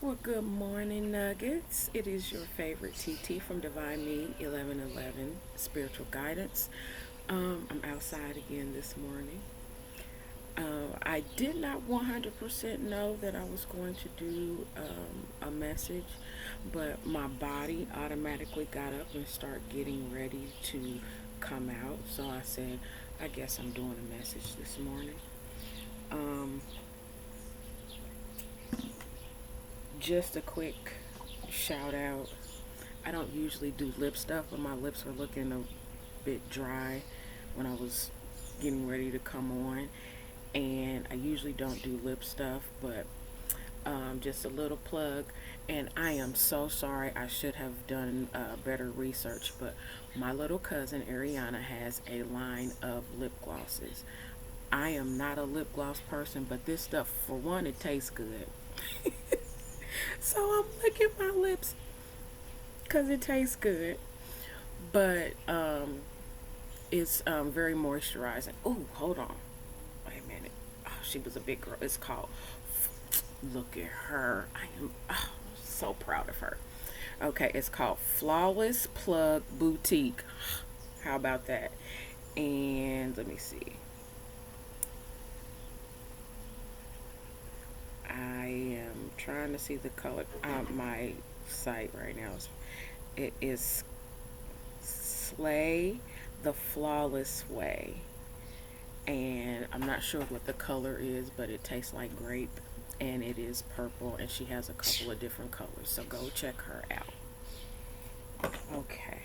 Well, good morning, Nuggets. It is your favorite TT from Divine Me 1111 Spiritual Guidance. I'm outside again this morning. I did not 100% know that I was going to do a message, but my body automatically got up and started getting ready to come out. So I said, I guess I'm doing a message this morning. Um, just a quick shout out. I don't usually do lip stuff, but my lips were looking a bit dry when I was getting ready to come on. And I usually don't do lip stuff, but just a little plug. And I am so sorry. I should have done better research, but my little cousin Ariana has a line of lip glosses. I am not a lip gloss person, but this stuff, for one, it tastes good. So I'm licking my lips because it tastes good. But it's very moisturizing. Oh, hold on. Wait a minute. Oh, she was a big girl. It's called. Look at her. I am so proud of her. Okay, it's called Flawless Plug Boutique. How about that? And let me see. I am trying to see the color. My site right now it is Slay the Flawless Way. And I'm not sure what the color is, but it tastes like grape and it is purple and she has a couple of different colors. So go check her out. Okay.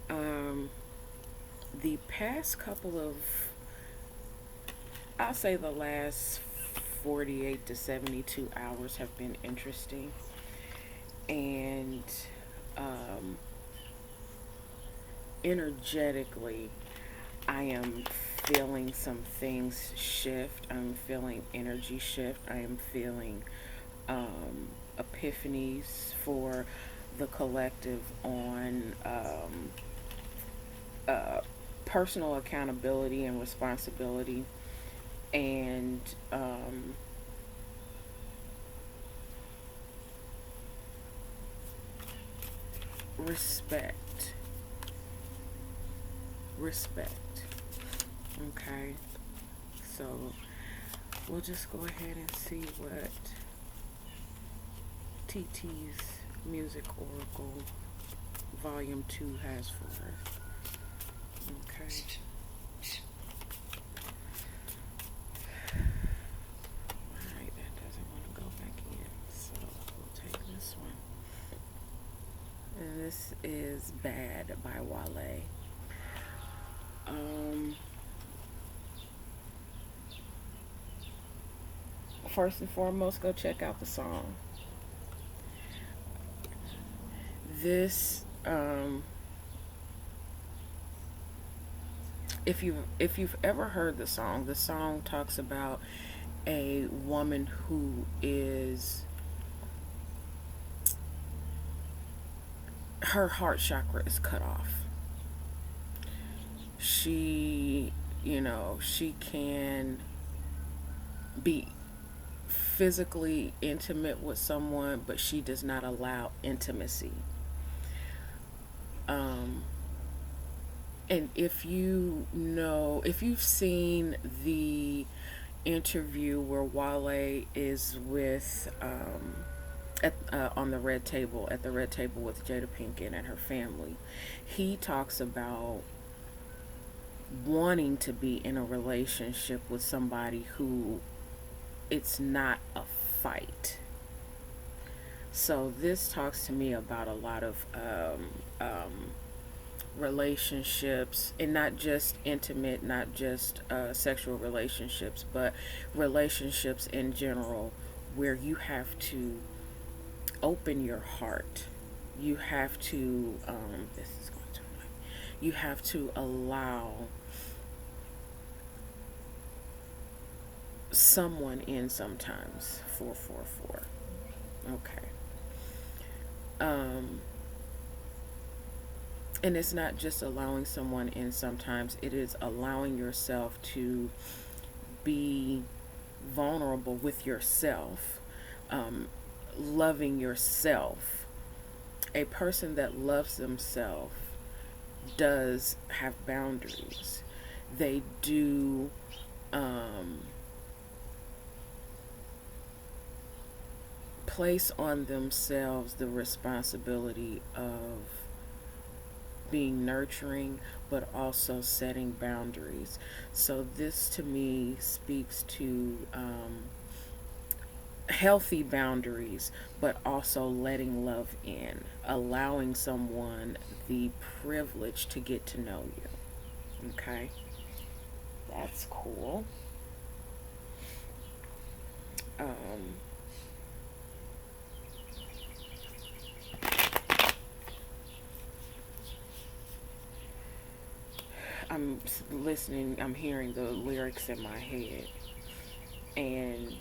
Um the past couple of I'll say the last 48 to 72 hours have been interesting and um energetically I am feeling some things shift. I'm feeling energy shift. I am feeling epiphanies for the collective on uh, personal accountability and responsibility and respect. Respect. Okay. So we'll just go ahead and see what TT's Music Oracle Volume 2 has for us. Okay. Alright, that doesn't want to go back in. So we'll take this one. And this is Bad by Wale. Um, First and foremost, go check out the song. This, if you've ever heard the song talks about a woman who is her heart chakra is cut off. She, she can be physically intimate with someone, but she does not allow intimacy. Um, and if you've seen the interview where Wale is with on the red table at the red table with Jada Pinkett and her family, he talks about wanting to be in a relationship with somebody who it's not a fight. So this talks to me about a lot of relationships, and not just intimate, not just sexual relationships, but relationships in general, where you have to open your heart. You have to, this is going to, you have to allow someone in sometimes. 444. Okay. Um, and it's not just allowing someone in sometimes, it is allowing yourself to be vulnerable with yourself. Um, loving yourself. A person that loves themselves does have boundaries. They do place on themselves the responsibility of being nurturing, but also setting boundaries. So this to me speaks to healthy boundaries, but also letting love in, allowing someone the privilege to get to know you. Okay, that's cool. Um, I'm listening, I'm hearing the lyrics in my head, and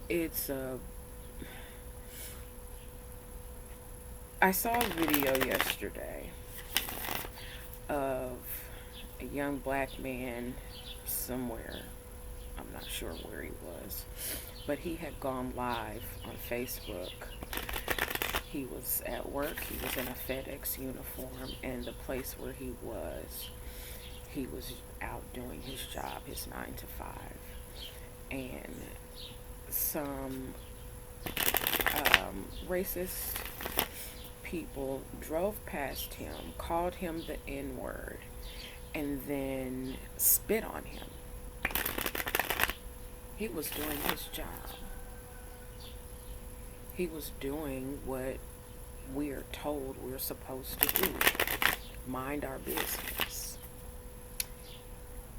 it's a. I saw a video yesterday of a young black man somewhere. I'm not sure where he was, but he had gone live on Facebook. He was at work, he was in a FedEx uniform, and the place where he was out doing his job, his 9 to 5. And some racist people drove past him, called him the N word, and then spit on him. He was doing his job. He was doing what we're told we're supposed to do, mind our business.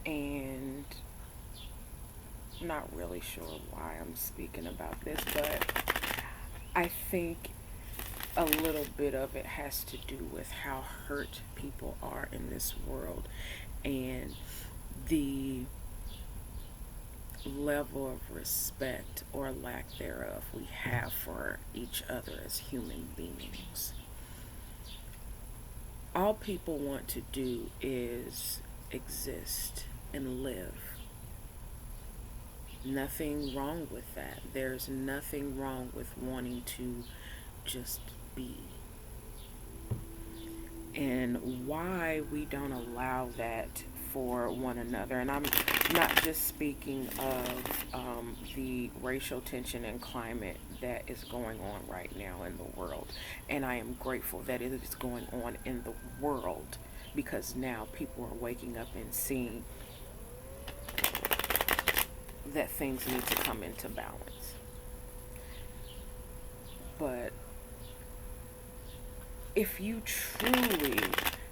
And I'm not really sure why I'm speaking about this, but I think a little bit of it has to do with how hurt people are in this world and the level of respect or lack thereof we have for each other as human beings. All people want to do is exist and live. Nothing wrong with that. There's nothing wrong with wanting to just be. And why we don't allow that for one another. And I'm not just speaking of the racial tension and climate that is going on right now in the world. And I am grateful that it is going on in the world, because now people are waking up and seeing that things need to come into balance. But if you truly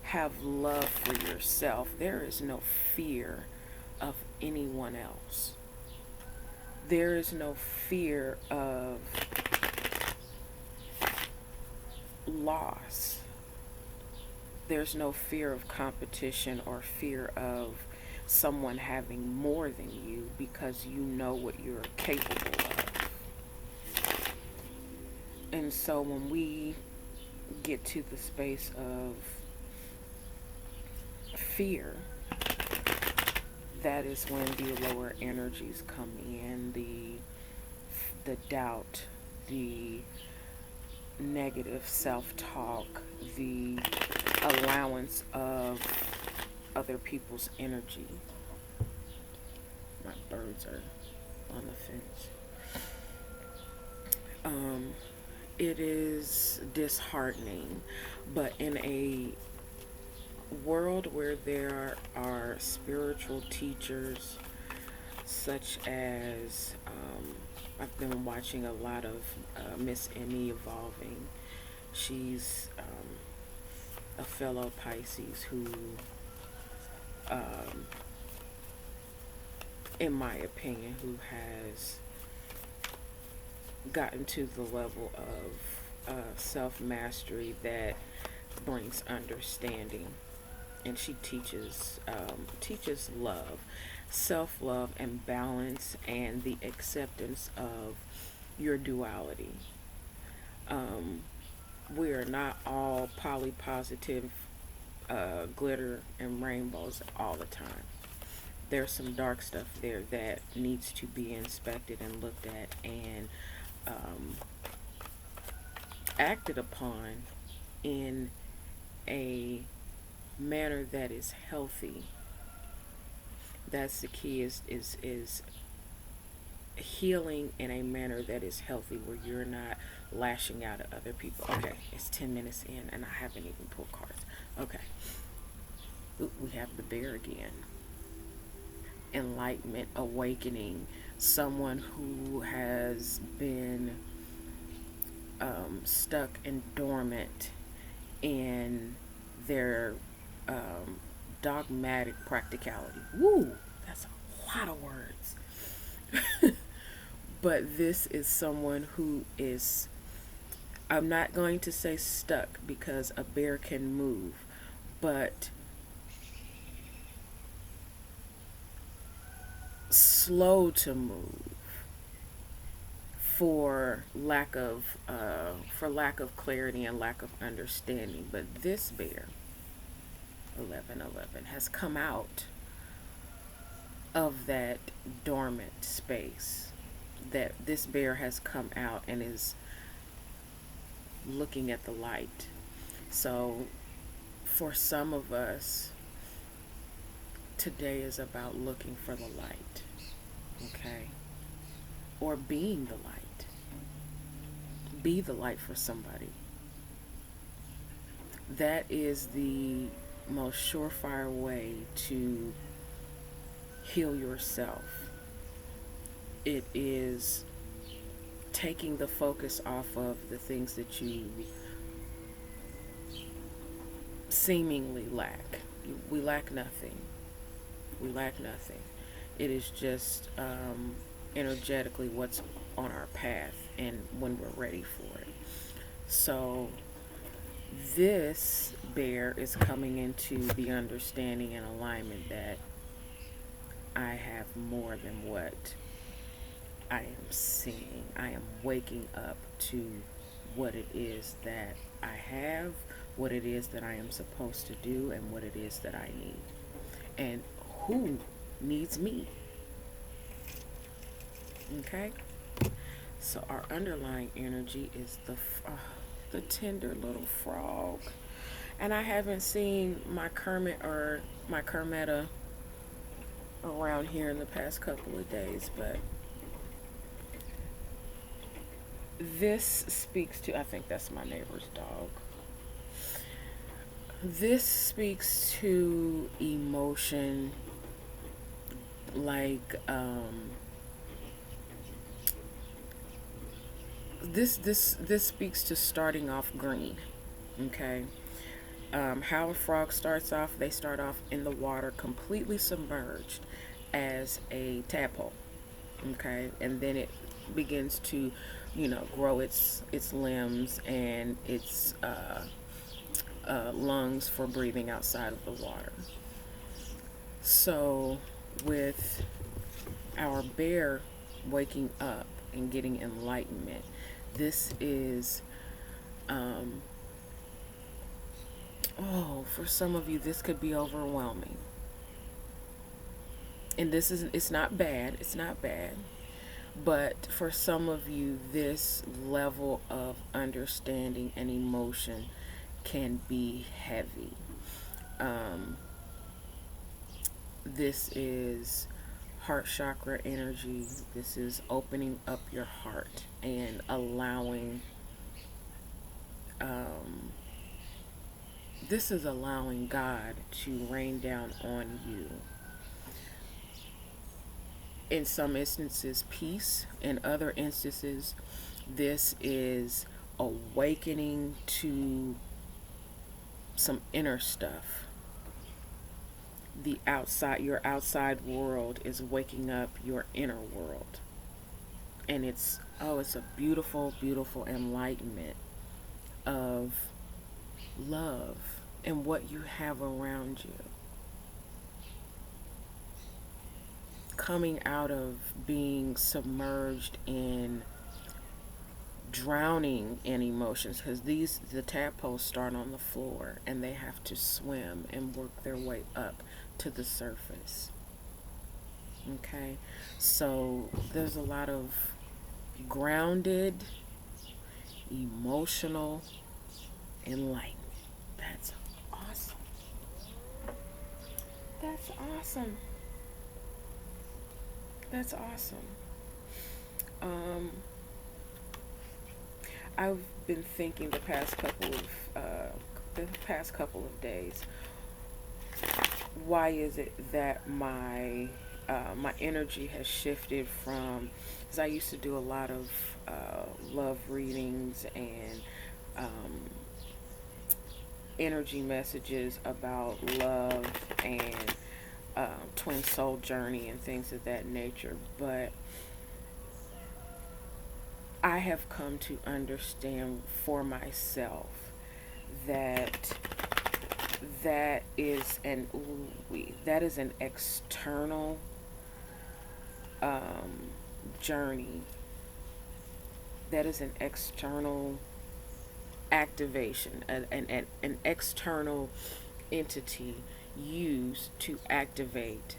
have love for yourself, there is no fear of anyone else. There is no fear of loss. There's no fear of competition or fear of someone having more than you, because you know what you're capable of. And so when we get to the space of fear, that is when the lower energies come in, the doubt, the negative self-talk, the allowance of other people's energy. My birds are on the fence. It is disheartening, but in a world where there are spiritual teachers such as I've been watching a lot of Miss Emmy Evolving. She's a fellow Pisces who, in my opinion, who has gotten to the level of self-mastery that brings understanding. And she teaches love, self-love, and balance, and the acceptance of your duality. We are not all polypositive, glitter and rainbows all the time. there's some dark stuff there that needs to be inspected and looked at and um, acted upon in a manner that is healthy. That's the key, is healing in a manner that is healthy, where you're not lashing out at other people. Okay, it's 10 minutes in and I haven't even pulled cards. Okay. Ooh, we have the bear again. Enlightenment, awakening, someone who has been stuck and dormant in their um, dogmatic practicality. Woo, that's a lot of words. But this is someone who is, I'm not going to say stuck because a bear can move, but slow to move for lack of clarity and lack of understanding. But this bear, 1111, has come out of that dormant space. That this bear has come out and is looking at the light. So for some of us, today is about looking for the light, okay? Or being the light. Be the light for somebody. That is the most surefire way to heal yourself. It is taking the focus off of the things that you seemingly lack. We lack nothing. We lack nothing. It is just energetically what's on our path and when we're ready for it. So this bear is coming into the understanding and alignment that I have more than what I am seeing. I am waking up to what it is that I have, what it is that I am supposed to do, and what it is that I need. And who needs me? Okay? So our underlying energy is the tender little frog. And I haven't seen my Kermit or my Kermetta around here in the past couple of days, but this speaks to, I think that's my neighbor's dog. This speaks to emotion, like this speaks to starting off green. Okay. How a frog starts off, they start off in the water completely submerged as a tadpole. Okay, and then it begins to, grow its limbs and its lungs for breathing outside of the water. So with our bear waking up and getting enlightenment, this is for some of you this could be overwhelming. And it's not bad. It's not bad. But for some of you, this level of understanding and emotion can be heavy. This is heart chakra energy. This is opening up your heart and allowing, this is allowing God to rain down on you. In some instances, peace. In other instances, this is awakening to some inner stuff. Your outside world is waking up your inner world. And it's a beautiful, beautiful enlightenment of love and what you have around you. Coming out of being submerged in drowning in emotions, because the tadpoles start on the floor and they have to swim and work their way up to the surface. Okay, so there's a lot of grounded, emotional enlightenment. That's awesome. That's awesome. That's awesome. Um, I've been thinking the past couple of days, why is it that my energy has shifted from, because I used to do a lot of love readings and um, energy messages about love and twin soul journey and things of that nature, but I have come to understand for myself that that is an external um, journey. That is an external activation, an external entity used to activate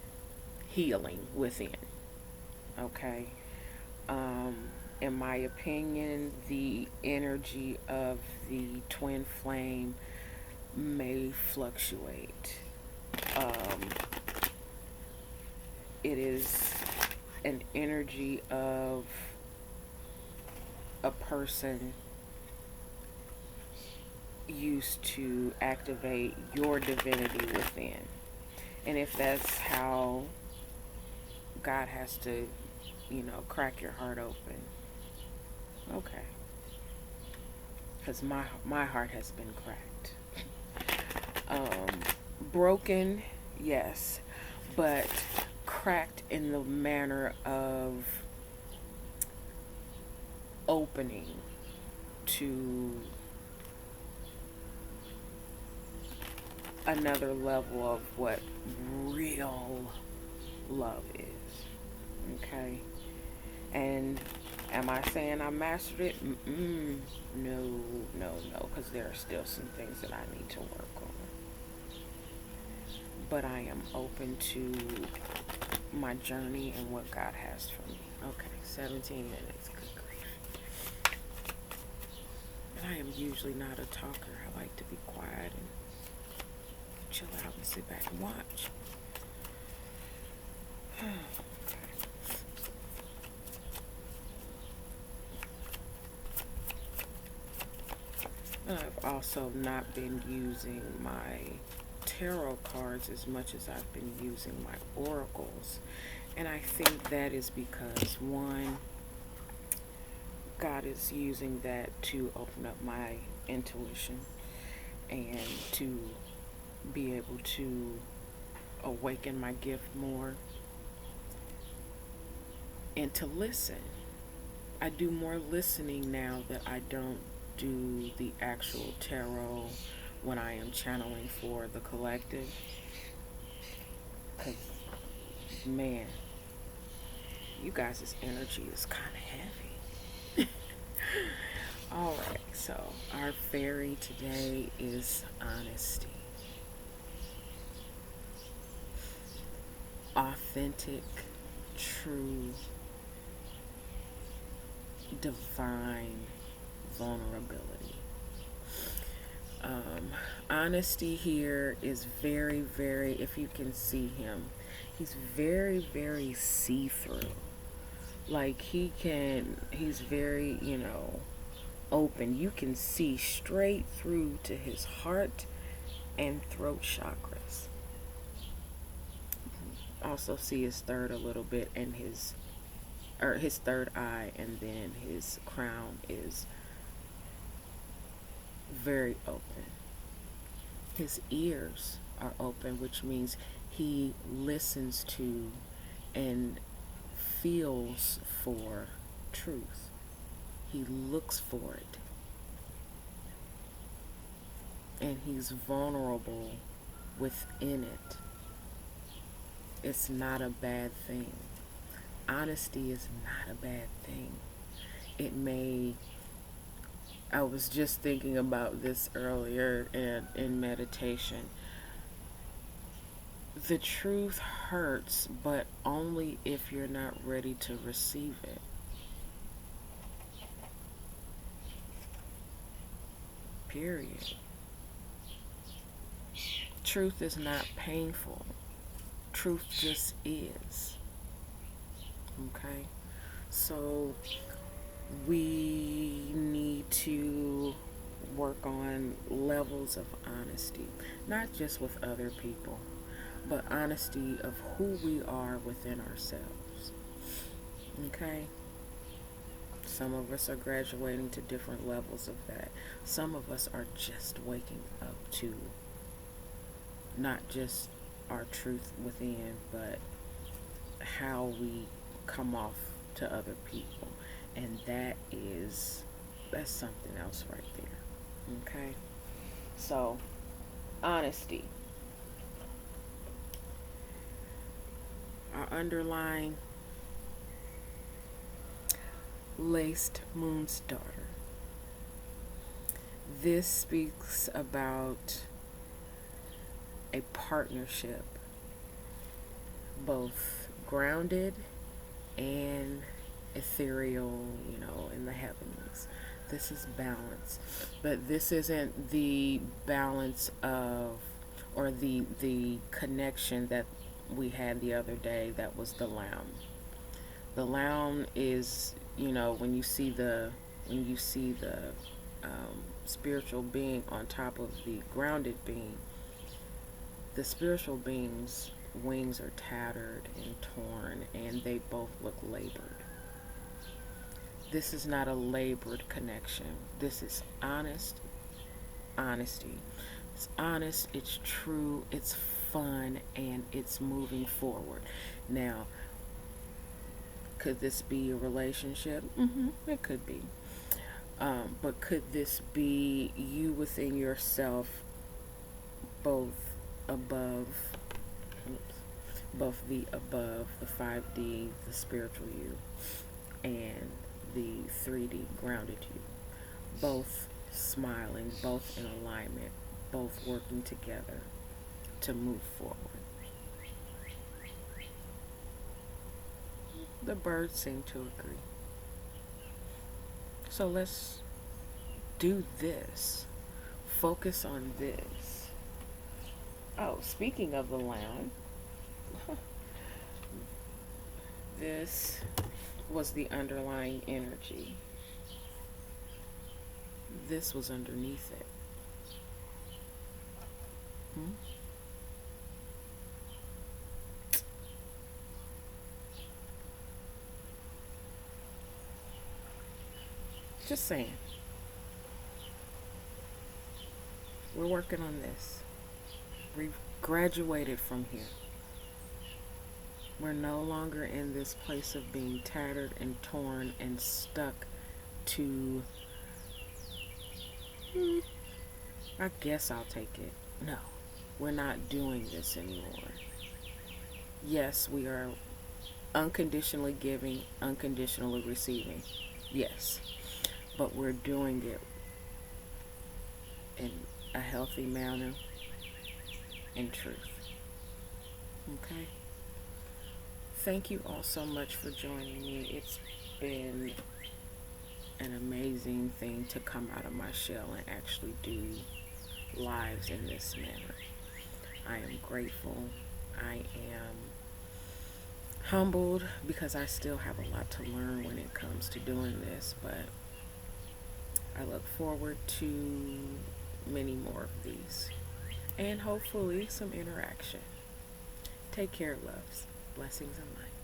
healing within. Okay. In my opinion, the energy of the twin flame may fluctuate. Um, it is an energy of a person used to activate your divinity within. And if that's how God has to, crack your heart open, okay. Because my heart has been cracked. Um, Broken, yes, but cracked in the manner of opening to another level of what real love is. Okay? And am I saying I mastered it? No, no, no, because there are still some things that I need to work on. But I am open to my journey and what God has for me. Okay, 17 minutes. Good grief. And I am usually not a talker. I like to be quiet and chill out and sit back and watch. And I've also not been using my tarot cards as much as I've been using my oracles. And I think that is because, one, God is using that to open up my intuition and to be able to awaken my gift more and to listen. I do more listening now that I don't do the actual tarot when I am channeling for the collective. Because, man, you guys' energy is kind of heavy. Alright, so our fairy today is honesty. Authentic, true, divine vulnerability. Honesty here is very, very, if you can see him, he's very, very see-through. Like he's very, open. You can see straight through to his heart and throat chakras. Also see his third a little bit, and his third eye, and then his crown is very open. His ears are open, which means he listens to and feels for truth. He looks for it. And he's vulnerable within it. It's not a bad thing. Honesty is not a bad thing. I was just thinking about this earlier in meditation. The truth hurts, but only if you're not ready to receive it. Period. Truth is not painful. Truth just is. Okay? So we need to work on levels of honesty, not just with other people, but honesty of who we are within ourselves. Okay? Some of us are graduating to different levels of that. Some of us are just waking up to not just our truth within, but how we come off to other people. And that's something else right there. Okay? So, honesty. Our underlying laced moon's daughter. This speaks about a partnership, both grounded and ethereal, in the heavens. This is balance. But this isn't the balance of, or the connection that we had the other day that was the lamb. The lamb is, when you see the spiritual being on top of the grounded being, the spiritual being's wings are tattered and torn, and they both look labored. This is not a labored connection. This is honesty. It's honest, it's true, it's fun, and it's moving forward. Now, could this be a relationship? It could be. But could this be you within yourself, both above, the 5D, the spiritual you, and the 3D grounded you, both smiling, both in alignment, both working together to move forward? The birds seem to agree. So let's do this. Focus on this. Oh, speaking of the lamb, this was the underlying energy. This was underneath it. Hmm? Just saying. We're working on this. We've graduated from here. We're no longer in this place of being tattered and torn and stuck to, I guess I'll take it. No, we're not doing this anymore. Yes, we are unconditionally giving, unconditionally receiving. Yes. But we're doing it in a healthy manner and truth. Okay? Thank you all so much for joining me. It's been an amazing thing to come out of my shell and actually do lives in this manner. I am grateful. I am humbled because I still have a lot to learn when it comes to doing this, but I look forward to many more of these, and hopefully some interaction. Take care, loves. Blessings and light.